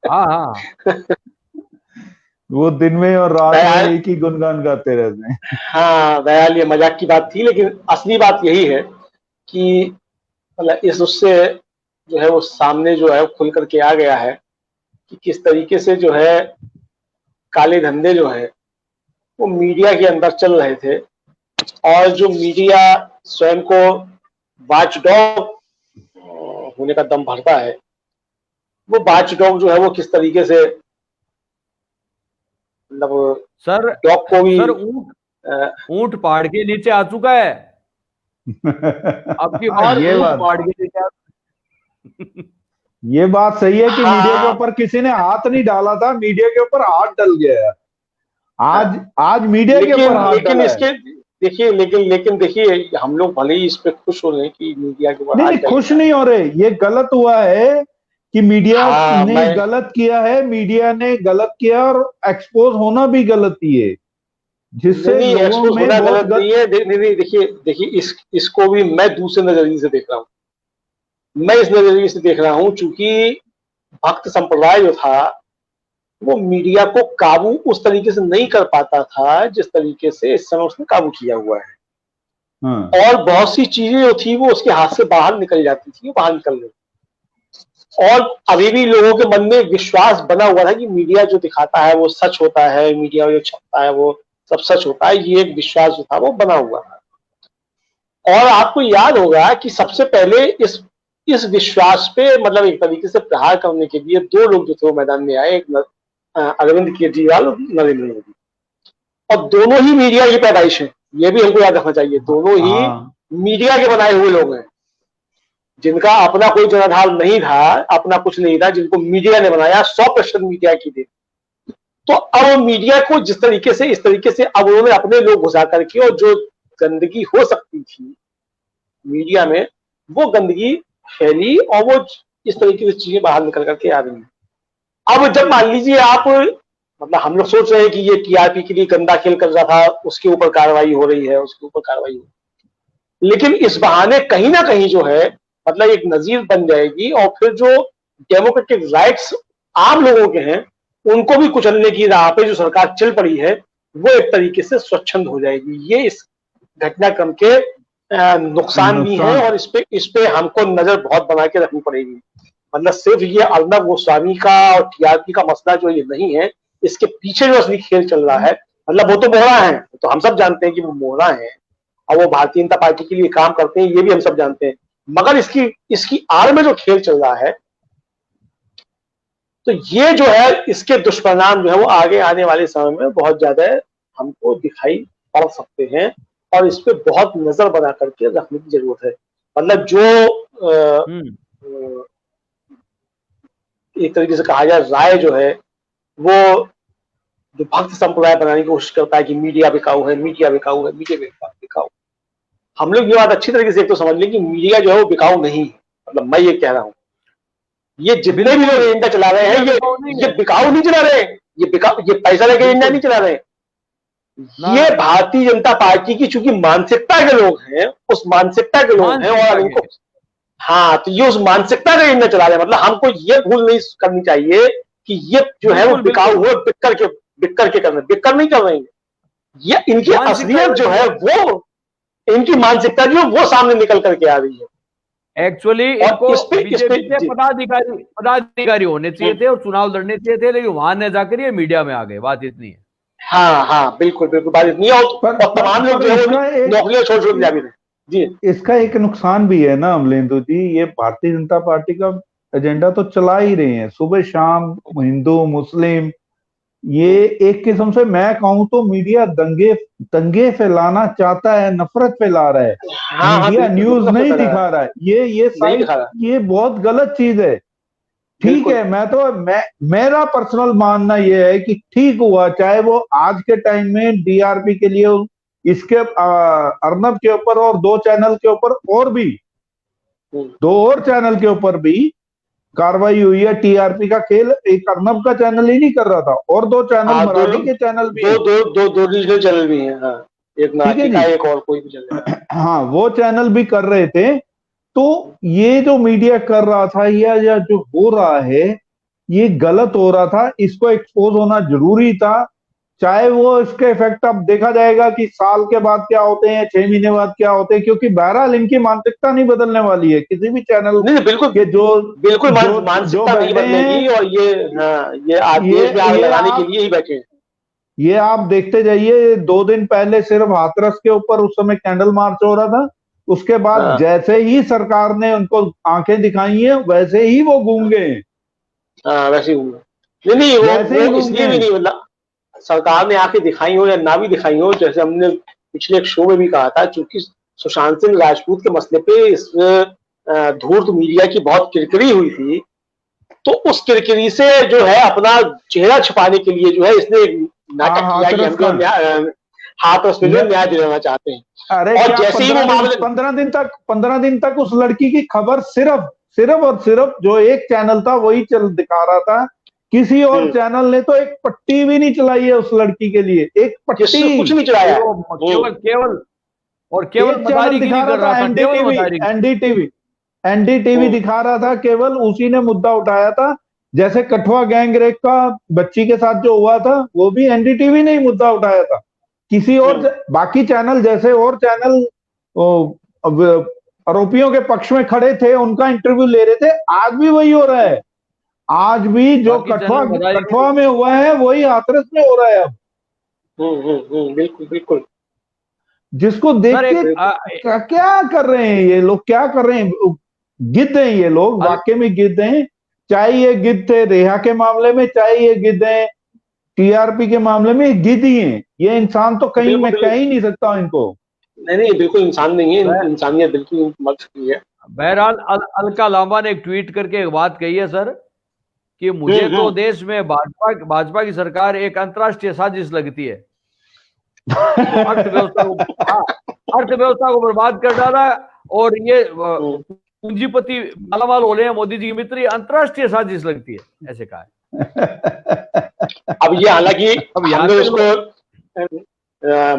S2: हाँ,
S3: वो दिन में और रात में एक ही गुनगान गाते रहते हैं।
S1: हाँ दयाल, ये मजाक की बात थी, लेकिन असली बात यही है कि मतलब इस उससे जो है वो सामने जो है खुल करके आ गया है कि किस तरीके से जो है काले धंधे जो है वो मीडिया के अंदर चल रहे थे, और जो मीडिया स्वयं को वॉचडॉग होने का दम भरता है, वो वॉचडॉग जो है वो किस तरीके से, मतलब
S2: सर
S1: डॉग को भी
S2: सर ऊंट पहाड़ के नीचे आ चुका है। अब की बार
S3: ये
S2: ऊंट
S3: बात
S2: पहाड़ के नीचे
S3: ये बात सही है कि
S1: हाँ,
S3: मीडिया के ऊपर किसी ने हाथ नहीं डाला था, मीडिया के ऊपर हाथ डल गया है। आज मीडिया के ऊपर हाथ
S1: लेकिन
S3: डाला है।
S1: इसके देखिए, लेकिन देखिए, हम लोग भले ही इस पे खुश हो रहे हैं कि मीडिया के ऊपर हाथ
S3: नहीं,
S1: डल
S3: खुश
S1: गया।
S3: नहीं हो रहे, ये गलत हुआ है कि मीडिया
S1: हाँ,
S3: ने गलत किया है, मीडिया ने गलत किया और एक्सपोज होना भी गलत ही है, जिससे
S1: नहीं,
S3: लोगों
S1: एक्सपोज
S3: में
S1: होना
S3: बहुत
S1: गलत नहीं है। नहीं, देखिए इसको भी मैं दूसरे नजरिए से देख रहा हूँ। मैं इस नजरिए से देख रहा हूँ, चूंकि भक्त संप्रदाय जो था वो मीडिया को काबू उस तरीके से नहीं कर पाता था जिस तरीके से इस समय उसने काबू किया हुआ है।
S3: हाँ,
S1: और बहुत सी चीजें जो थी वो उसके हाथ से बाहर निकल जाती थी, वो बाहर निकल गई। और अभी भी लोगों के मन में विश्वास बना हुआ था कि मीडिया जो दिखाता है वो सच होता है, मीडिया जो छपता है वो सब सच होता है। ये एक विश्वास जो था वो बना हुआ था। और आपको याद होगा कि सबसे पहले इस विश्वास पे, मतलब एक तरीके से प्रहार करने के लिए दो लोग जो थे वो मैदान में आए, एक अरविंद केजरीवाल और नरेंद्र मोदी। और दोनों ही मीडिया की पैदाइश है, ये भी हमको याद रखना चाहिए। दोनों ही
S3: हाँ,
S1: मीडिया के बनाए हुए लोग हैं, जिनका अपना कोई जनाधार नहीं था, अपना कुछ नहीं था, जिनको मीडिया ने बनाया, 100% मीडिया की देन। तो अब मीडिया को जिस तरीके से, इस तरीके से अब उन्होंने अपने लोग घुसा करके, और जो गंदगी हो सकती थी मीडिया में वो गंदगी फैली, और वो इस तरीके से चीजें बाहर निकल करके आ रही हैं। अब जब मान लीजिए आप, मतलब हम लोग सोच रहे हैं कि ये टीआरपी के लिए गंदा खेल कर रहा था, उसके ऊपर कार्रवाई हो रही है, उसके ऊपर कार्रवाई हो रही है, लेकिन इस बहाने कहीं ना कहीं जो है, मतलब एक नजीर बन जाएगी, और फिर जो डेमोक्रेटिक राइट्स आम लोगों के हैं उनको भी कुचलने की राह पे जो सरकार चल पड़ी है वो एक तरीके से स्वच्छंद हो जाएगी। ये इस घटनाक्रम के नुकसान भी हैं,
S3: नुकसान।
S1: और इस पे हमको नजर बहुत बना के रखनी पड़ेगी। मतलब सिर्फ ये अर्नब गोस्वामी का और टीआरपी का मसला जो ये नहीं है, इसके पीछे जो असली खेल चल रहा है, मतलब वो तो मोहरा है, तो हम सब जानते हैं कि वो मोहरा है और वो भारतीय जनता पार्टी के लिए काम करते हैं, ये भी हम सब जानते हैं। मगर इसकी आड़ में जो खेल चल रहा है, तो ये जो है, इसके दुष्परिणाम जो है वो आगे आने वाले समय में बहुत ज्यादा हमको दिखाई पड़ सकते हैं, और इस पे बहुत नजर बना करके रखने की जरूरत है। मतलब जो एक तरीके से कहा जाए, राय जो है वो जो भक्त संप्रदाय बनाने की कोशिश करता है कि मीडिया बिकाऊ है, मीडिया बिकाऊ है, मीडिया बिकाऊ। हम लोग ये बात अच्छी तरीके से एक तो समझ लें कि मीडिया जो है वो बिकाऊ नहीं है। मतलब मैं ये कह रहा हूं, ये जितने भी लोग एजेंडा चला रहे हैं ये बिकाऊ नहीं चला रहे, ये पैसा लेके एजेंडा नहीं चला रहे। ये भारतीय जनता पार्टी की चूंकि मानसिकता के लोग हैं, उस मानसिकता के लोग हैं, और इनको, हाँ, तो ये उस मानसिकता का एजेंडा चला रहे हैं। मतलब हमको ये भूल नहीं करनी चाहिए कि ये जो है वो बिकाऊ हुए, बिक करके कर रहे हैं, बिक कर नहीं कर रहे हैं। ये इनकी असलियत जो है वो, इनकी मानसिकता जो है वो सामने निकल करके आ रही है।
S2: एक्चुअली इनको बीजेपी के पदाधिकारी होने चाहिए थे और चुनाव लड़ने चाहिए थे, लेकिन वहां न जाकर ये मीडिया में आ गए। बात इतनी है।
S1: हाँ, बिल्कुल बात इतनी है। और तमाम लोग जो है नौकरियां छोड़ के जा भी रहे जी।
S3: इसका एक नुकसान भी है ना अमलेंदु जी, ये भारतीय जनता पार्टी का एजेंडा तो चला ही रहे हैं सुबह शाम, हिंदू मुस्लिम, ये एक किस्म से मैं कहूं तो मीडिया दंगे फैलाना चाहता है, नफरत फैला रहा है। मीडिया न्यूज नहीं दिखा रहा है, ये बहुत गलत चीज है। ठीक है, मेरा पर्सनल मानना यह है कि ठीक हुआ, चाहे वो आज के टाइम में डीआरपी के लिए इसके अर्नब के ऊपर और दो चैनल के ऊपर और भी, दो और चैनल के ऊपर भी कार्रवाई हुई है। टीआरपी का खेल एक अर्नब का चैनल ही नहीं कर रहा था, और दो चैनल मराठी के चैनल भी,
S1: दो रीजनल चैनल भी हैं। हाँ, एक नाटी का, एक और कोई भी चैनल,
S3: हाँ, वो चैनल भी कर रहे थे। तो ये जो मीडिया कर रहा था या जो हो रहा है ये गलत हो रहा था, इसको एक्सपोज होना जरूरी था। चाहे वो इसके इफेक्ट अब देखा जाएगा कि साल के बाद क्या होते हैं, 6 महीने बाद क्या होते हैं, क्योंकि बहरहाल इनकी मानसिकता नहीं बदलने वाली है किसी भी चैनल
S1: नहीं, बिल्कुल
S3: के
S1: बिल्कुल मानसिकता नहीं बदलेगी, और ये आदेश में आग लगाने के लिए ही बैठे हैं।
S3: ये आप देखते जाइए, 2 दिन पहले सिर्फ हाथरस के ऊपर उस समय कैंडल मार्च हो रहा था, उसके बाद
S1: हाँ।
S3: जैसे ही सरकार ने उनको आंखें दिखाई हैं वैसे ही वो गूंग गए।
S1: हाँ, वैसे ही घूमे। नहीं
S3: वैसे ही
S1: वो
S3: गूंग
S1: इसलिए भी
S3: गए।
S1: नहीं, मतलब सरकार ने आंखें दिखाई हो या ना भी दिखाई हो, जैसे हमने पिछले एक शो में भी कहा था, क्योंकि सुशांत सिंह राजपूत के मसले पे इस धूर्त मीडिया की बहुत किरकिरी हुई थी, तो उस किरकिरी से जो है अपना चेहरा छुपाने के लिए जो है इसने एक नाटक किया कि
S3: हाथरस
S1: हम जो
S3: का
S1: हाथरस पे जो न्याय दिलाना चाहते हैं।
S3: अरे
S1: और
S3: क्या
S1: जैसे ही वो मामले
S3: 15 दिन तक उस लड़की की खबर सिर्फ सिर्फ और सिर्फ जो एक चैनल था वही चल दिखा रहा था। किसी और चैनल ने तो एक पट्टी भी नहीं चलाई है उस लड़की के लिए, एक पट्टी।
S1: कुछ नहीं चलाया,
S2: केवल केवल और केवल
S3: एक चैनल दिखा
S2: मदारीगिरी
S3: रहा
S2: कर
S3: था,
S2: रहा था, केवल
S3: एनडीटीवी
S2: मदारीगिरी।
S3: एनडीटीवी एनडीटीवी दिखा रहा था, केवल उसी ने मुद्दा उठाया था। जैसे कठुआ गैंग रेप का बच्ची के साथ जो हुआ था वो भी एनडीटीवी ने ही मुद्दा उठाया था। किसी और बाकी चैनल जैसे और चैनल आरोपियों के पक्ष में खड़े थे, उनका इंटरव्यू ले रहे थे, आज भी वही हो रहा है। आज भी जो कठुआ में हुआ है वही हाथरस में हो रहा है अब।
S1: बिल्कुल बिल्कुल।
S3: जिसको देख के क्या कर रहे हैं ये लोग, क्या कर रहे हैं? गिद्ध हैं ये लोग, वाकई में गिद्ध हैं। चाहे ये गिद्ध थे रेहा के मामले में, चाहे ये गिद्ध हैं टीआरपी के मामले में, गिद्ध ही हैं ये। इंसान तो कहीं मैं कह ही नहीं सकता इनको।
S1: नहीं बिल्कुल इंसान नहीं है, इंसानियत बिल्कुल मर चुकी है।
S2: बहरहाल अलका लांबा ने एक ट्वीट करके एक बात कही है सर, कि मुझे तो देश में भाजपा की सरकार एक अंतर्राष्ट्रीय साजिश लगती है। अर्थव्यवस्था को बर्बाद कर डाला, और ये पूंजीपति मालामाल हो रहे हैं, मोदी जी की मित्र, ये अंतर्राष्ट्रीय साजिश लगती है, ऐसे कहा है।
S1: अब ये हालांकि हम लोग इसको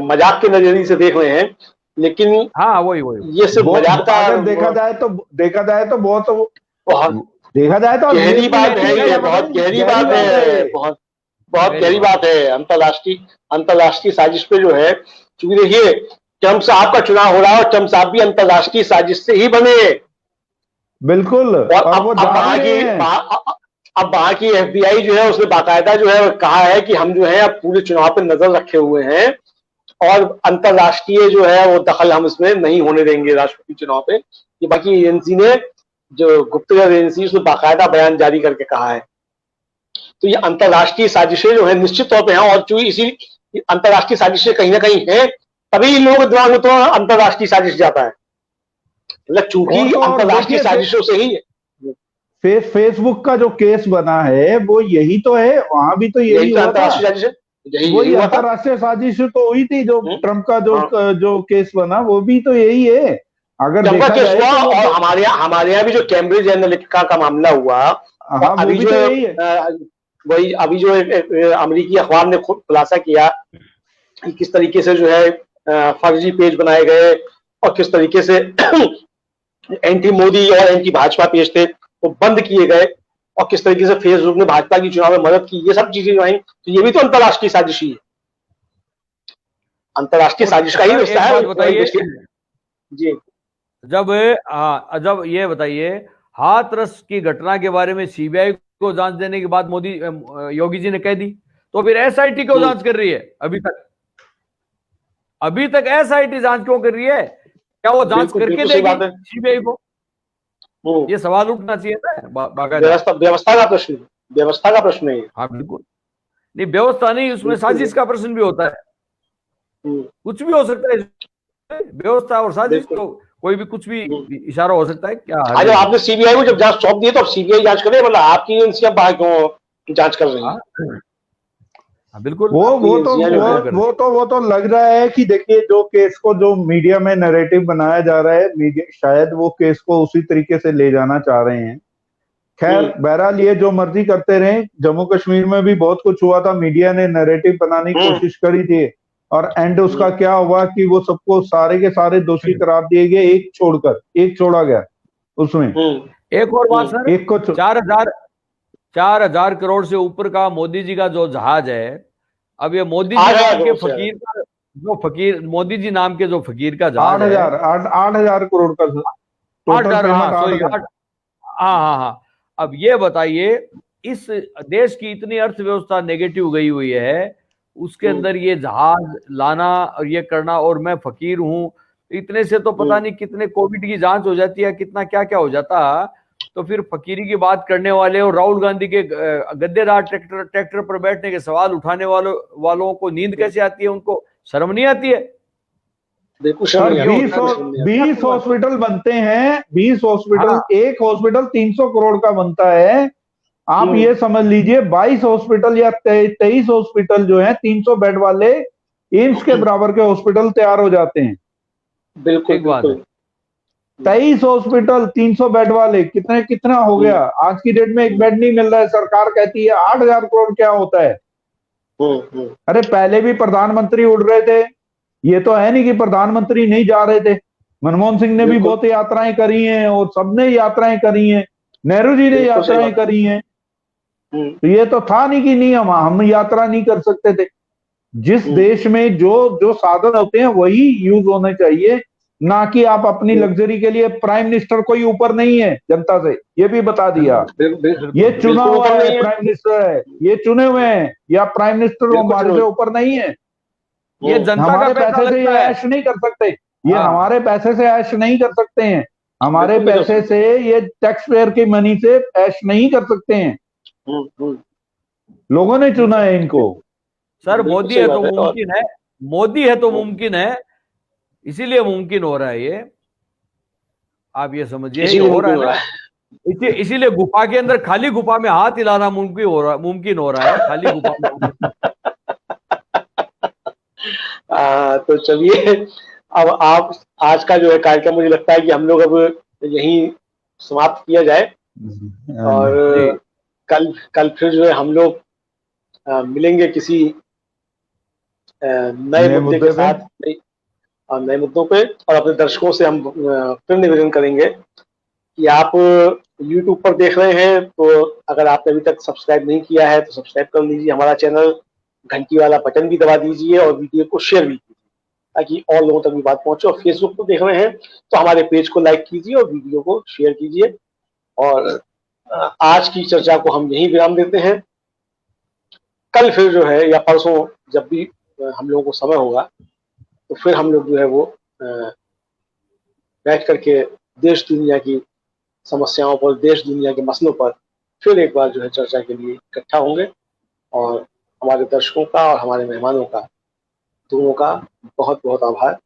S1: मजाक के नजरिए से देख रहे हैं, लेकिन
S2: हाँ वही
S1: ये सिर्फ मजाक का,
S3: अगर देखा जाए तो बहुत देखा जाए तो
S1: गहरी बात है, ये बहुत गहरी बात है, बहुत गहरी बात है। अंतरराष्ट्रीय साजिश पे जो है, क्योंकि देखिए ट्रम्प साहब का चुनाव हो रहा है और ट्रम्प साहब भी अंतरराष्ट्रीय साजिश से ही बने।
S3: बिल्कुल।
S1: और अब वहां की एफबीआई जो है उसने बाकायदा जो है कहा है कि हम जो है अब पूरे चुनाव पे नजर रखे हुए हैं, और अंतरराष्ट्रीय जो है वो दखल हम इसमें नहीं होने देंगे राष्ट्रपति चुनाव पे। ये बाकी एजेंसी ने, जो गुप्तचर एजेंसी, उसने बाकायदा बयान जारी करके कहा है। तो ये अंतरराष्ट्रीय साजिशें जो है निश्चित तौर पे हैं, और चूंकि इसी अंतरराष्ट्रीय साजिशें कहीं ना कहीं हैं, तभी लोगों के दिमाग में तो अंतरराष्ट्रीय साजिश जाता है, मतलब चूंकि अंतरराष्ट्रीय साजिशों से ही।
S3: फेसबुक का जो केस बना है वो यही तो है, वहां भी तो यही हुआ था। वही अंतरराष्ट्रीय साजिश तो हुई थी, जो ट्रम्प का जो केस बना वो भी तो यही है। अगर देखा जाए तो,
S1: और हमारे यहाँ भी जो कैम्ब्रिज एनालिटिका का मामला हुआ, अभी जो वही अभी जो अमेरिकी अखबार ने खुलासा किया कि किस तरीके से जो है फर्जी पेज बनाए गए, और किस तरीके से एंटी मोदी और एंटी भाजपा पेज थे वो बंद किए गए, और किस तरीके से फेसबुक ने भाजपा की चुनाव में मदद की, ये सब चीजें जो आई, तो ये भी तो अंतरराष्ट्रीय साजिश ही है, अंतरराष्ट्रीय साजिश का ही हिस्सा है।
S2: बताइए
S1: जी,
S2: जब ये बताइए, हाथरस की घटना के बारे में सीबीआई को जांच देने की बात योगी जी ने कह दी, तो फिर एसआईटी क्यों जांच कर रही है? अभी तक एसआईटी जांच क्यों कर रही है? क्या वो जांच करके देगी सीबीआई को? ये सवाल उठना चाहिए ना।
S1: व्यवस्था का प्रश्न है।
S2: हाँ बिल्कुल, नहीं व्यवस्था नहीं, उसमें साजिश का प्रश्न भी होता है। कुछ भी हो सकता है, व्यवस्था और साजिश तो कोई भी कुछ भी इशारा हो सकता है। क्या
S1: जब आपने सीबीआई को जब जांच सौंप दी तो सीबीआई जांच करे, मतलब आपकी एजेंसियां बाहर क्यों जांच कर रही हैं?
S2: बिल्कुल,
S3: वो तो लग रहा है कि देखिए, जो केस को जो मीडिया में नैरेटिव बनाया जा रहा है, मीडिया शायद वो केस को उसी तरीके से ले जाना चाह रहे हैं। खैर बहरहाल ये जो मर्जी करते रहे, जम्मू कश्मीर में भी बहुत कुछ हुआ था, मीडिया ने नैरेटिव बनाने की कोशिश करी थी, और एंड उसका क्या हुआ कि वो सबको सारे के सारे दोषी करार दिए गए, एक छोड़ा गया उसमें।
S2: एक और बात सर, एक को 4,000 करोड़ से ऊपर का मोदी जी का जो जहाज है, अब ये मोदी जी नाम के फकीर मोदी जी नाम के जो फकीर का जहाज
S3: 8,000 करोड़ का
S2: 8,000। हाँ। अब ये बताइए, इस देश की इतनी अर्थव्यवस्था नेगेटिव गई हुई है, उसके अंदर ये जहाज लाना और ये करना, और मैं फकीर हूँ, इतने से तो पता नहीं कितने कोविड की जांच हो जाती है, कितना क्या क्या हो जाता। तो फिर फकीरी की बात करने वाले और राहुल गांधी के गद्देदार ट्रैक्टर पर बैठने के सवाल उठाने वालों को नींद कैसे आती है? उनको शर्म नहीं आती है?
S3: सर 20 हॉस्पिटल बनते हैं, 20 हॉस्पिटल,
S2: हाँ।
S3: एक हॉस्पिटल 300 करोड़ का बनता है। आप ये समझ लीजिए 22 हॉस्पिटल या 23 हॉस्पिटल जो है 300 बेड वाले एम्स के बराबर के हॉस्पिटल तैयार हो जाते हैं।
S1: बिल्कुल बिल्कुल।
S3: 23 हॉस्पिटल 300 बेड वाले, कितना हो गया? आज की डेट में एक बेड नहीं मिल रहा है, सरकार कहती है 8,000 करोड़ क्या होता है। अरे पहले भी प्रधानमंत्री उड़ रहे थे, ये तो है नहीं कि प्रधानमंत्री नहीं जा रहे थे। मनमोहन सिंह ने भी बहुत यात्राएं करी हैं और सबने यात्राएं करी हैं, नेहरू जी ने यात्राएं करी हैं। तो ये तो था नहीं कि नहीं हम यात्रा नहीं कर सकते थे। जिस देश में जो साधन होते हैं वही यूज होने चाहिए, ना कि आप अपनी लग्जरी के लिए। प्राइम मिनिस्टर कोई ऊपर नहीं है जनता से, ये भी बता दिया। ये चुना हुआ है प्राइम मिनिस्टर है, ये चुने हुए हैं, या प्राइम मिनिस्टर हमारे से ऊपर नहीं है।
S2: ये जनता
S3: हमारे
S2: का
S3: पैसे से ये ऐश नहीं कर सकते, ये हमारे पैसे से ऐश नहीं कर सकते हैं, हमारे पैसे से, ये टैक्स पेयर की मनी से ऐश नहीं कर सकते हैं। लोगों ने चुना है इनको।
S2: सर मोदी है तो मुमकिन है, मोदी है तो मुमकिन है, इसीलिए मुमकिन हो रहा है ये। आप ये समझिए हो रहा है। इसीलिए गुफा के अंदर, खाली गुफा में हाथ हिलाना मुमकिन हो रहा है, खाली गुफा में।
S1: तो चलिए, अब आप आज का जो है कार्यक्रम मुझे लगता है कि हम लोग अब यहीं समाप्त किया जाए, और कल फिर जो है हम लोग मिलेंगे किसी नए मुद्दे के साथ, नए मुद्दों पे। और अपने दर्शकों से हम फिर निवेदन करेंगे कि आप YouTube पर देख रहे हैं तो अगर आपने अभी तक सब्सक्राइब नहीं किया है तो सब्सक्राइब कर लीजिए हमारा चैनल, घंटी वाला बटन भी दबा दीजिए और वीडियो को शेयर भी कीजिए ताकि और लोगों तक भी बात पहुंचे। और फेसबुक पर देख रहे हैं तो हमारे पेज को लाइक कीजिए और वीडियो को शेयर कीजिए। और आज की चर्चा को हम यहीं विराम देते हैं। कल फिर जो है या परसों जब भी हम लोगों को समय होगा तो फिर हम लोग जो है वो बैठ करके देश दुनिया की समस्याओं पर, देश दुनिया के मसलों पर फिर एक बार जो है चर्चा के लिए इकट्ठा होंगे। और हमारे दर्शकों का और हमारे मेहमानों का, दोनों का बहुत बहुत आभार।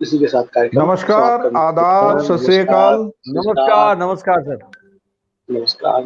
S1: इसी के साथ कार्यक्रम
S3: नमस्कार, आदाब, सत श्री अकाल।
S2: नमस्कार, नमस्कार सर,
S1: नमस्कार।